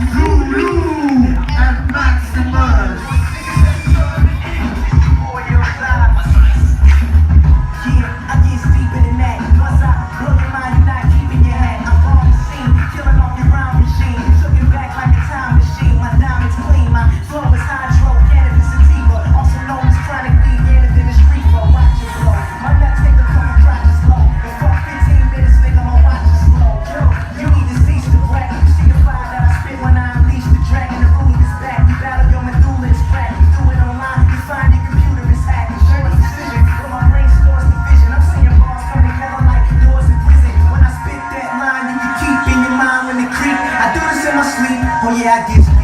Zulu and Maximus. Yeah, I get deeper than that. Once I blow your mind, you're not keeping your hat. I'm on the scene, killing off your rhyme machine. Took it back like a time machine. My diamonds clean, my flow is hydro, cannabis sativa. Also known as chronic weed, gainer than the street flow. Watch it flow. My nuts take a couple crotches slow. And fuck 15 minutes, nigga, I'ma watch it slow. Yo, you need to cease the brag. You see the fire that I spit when I unleash the dragon. The ruling is back. You battle your medulla is cracked. You do it online, you find your computer is hacked. Show a decision, but my brain stores the vision. I'm seeing bars come together like doors in prison. When I spit that line, you can keep in your mind when it creep. I do this in my sleep. Oh yeah, I get